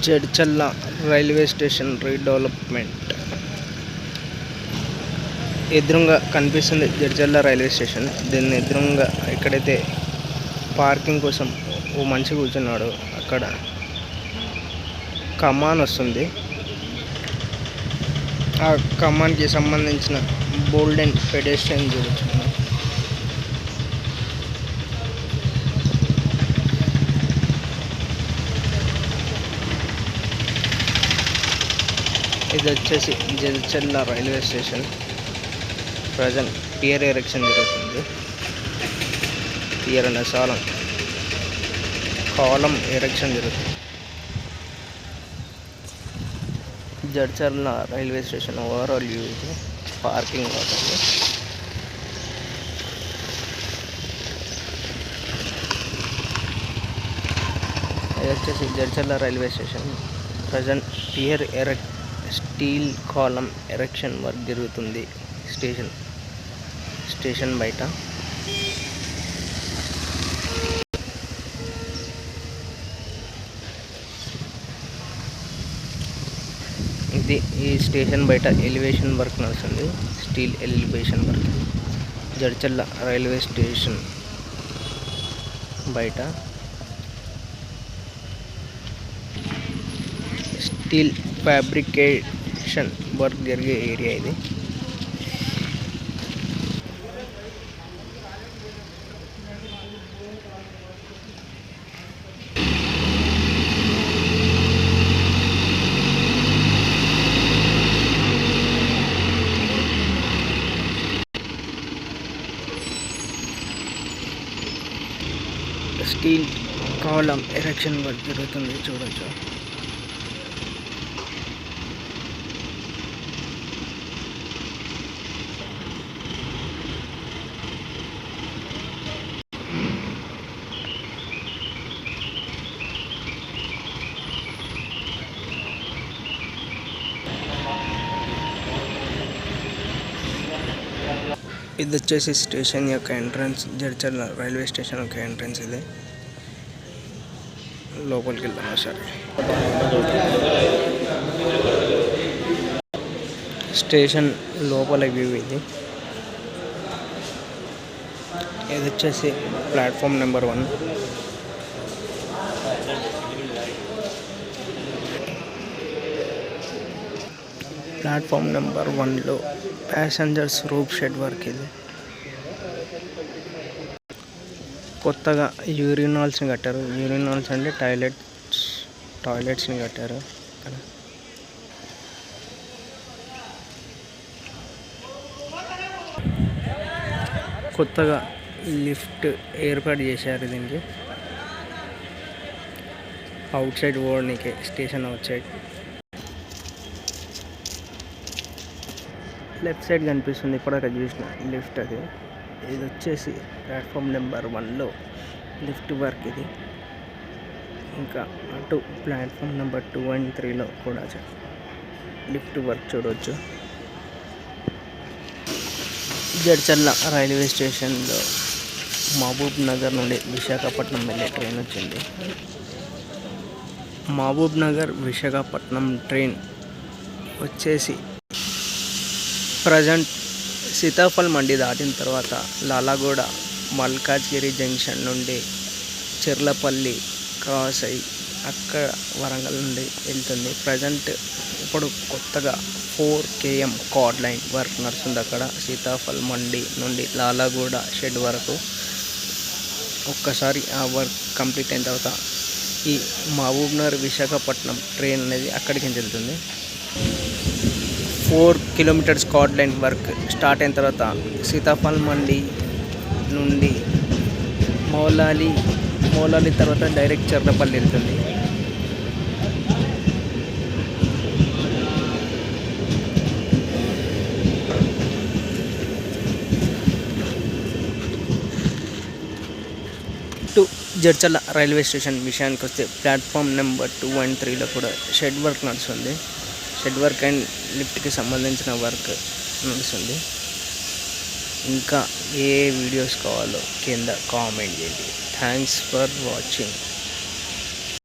Jadcherla railway station redevelopment. ఎదురుగా కనిపిస్తుంది Jadcherla railway station. దీని ఎదురుగా ఎక్కడైతే పార్కింగ్ కోసం ఓ మనిషి కూర్చున్నాడు అక్కడ కమాన్ వస్తుంది. ఆ కమాన్కి సంబంధించిన బోల్డ్ అండ్ పెడెస్ట్రియన్ చూడొచ్చు. ఇది వచ్చేసి Jadcherla railway station. Present pier erection జరుగుతుంది. పియర్ అనే కాలం ఎరెక్షన్ జరుగుతుంది. Jadcherla railway station overall view ఇది. పార్కింగ్ అవుతుంది. ఇది వచ్చేసి Jadcherla railway station. Present pier steel column erection work జరుగుతుంది స్టేషన్ బయట. ఇది ఈ స్టేషన్ బయట ఎలివేషన్ వర్క్ నడుస్తుంది. Steel elevation work Jadcherla railway station బయట స్టీల్ ఫ్యాబ్రికేషన్ వర్క్ జరిగే ఏరియా ఇది. స్టీల్ కాలం ఎరెక్షన్ వర్క్ జరుగుతుంది చూడొచ్చు. ఇది వచ్చేసి స్టేషన్ యొక్క ఎంట్రన్స్. జడ్చర్ల రైల్వే స్టేషన్ యొక్క ఎంట్రన్స్ ఇది. లోపలికి వెళ్దాం సరే. స్టేషన్ లోపల వ్యూ ఇది. ఇది వచ్చేసి ప్లాట్ఫామ్ నెంబర్ 1. ప్లాట్ఫామ్ నెంబర్ 1లో ప్యాసింజర్స్ రూఫ్ షెడ్ వర్క్ ఇది. కొత్తగా యూరినాల్స్ని కట్టారు. యూరినాల్స్ అంటే టాయిలెట్స్ని కట్టారు. కొత్తగా లిఫ్ట్ ఏర్పాటు చేశారు దీనికి. అవుట్ సైడ్ ఓడనీకే station outside. Left side కనిపిస్తుంది ఇప్పటిదాకా చూసిన లిఫ్ట్ అది. ఇది వచ్చేసి ప్లాట్ఫామ్ నెంబర్ 1లో లిఫ్ట్ వర్క్ ఇది. ఇంకా అటు ప్లాట్ఫామ్ నెంబర్ 2 and 3లో కూడా లిఫ్ట్ వర్క్ చూడవచ్చు. జడ్చర్ల రైల్వే స్టేషన్లో మహబూబ్ నగర్ నుండి విశాఖపట్నం వెళ్ళే ట్రైన్ వచ్చింది. మహబూబ్ నగర్ విశాఖపట్నం ట్రైన్ వచ్చేసి ప్రజెంట్ సీతాఫల్ మండి దాటిన తర్వాత లాలాగూడ మల్కాజ్గిరి జంక్షన్ నుండి చెర్లపల్లి క్రాస్ అయ్యి అక్కడ వరంగల్ నుండి వెళ్తుంది. ప్రజెంట్ ఇప్పుడు కొత్తగా 4 km కార్డ్ లైన్ వర్క్ నడుస్తుంది అక్కడ సీతాఫల్ మండి నుండి లాలాగూడ షెడ్ వరకు. ఒక్కసారి ఆ వర్క్ కంప్లీట్ అయిన తర్వాత ఈ మహబూబ్ నగర్ విశాఖపట్నం ట్రైన్ అనేది అక్కడికి వెళ్తుంది. 4 kilometers card line work start అయిన తర్వాత సీతాఫల్ మండి నుండి మౌలాలి తర్వాత డైరెక్ట్ చెర్లపల్లి వెళ్తుంది. జడ్చర్ల రైల్వే స్టేషన్ విషయానికి వస్తే ప్లాట్ఫామ్ నెంబర్ 2 and 3లో కూడా షెడ్ వర్క్ నడుస్తుంది. షెడ్ వర్క్ అండ్ లిఫ్ట్కి సంబంధించిన వర్క్ నడుస్తుంది. ఇంకా ఏ వీడియోస్ కావాలో కింద కామెంట్ చేయండి. Thanks for watching.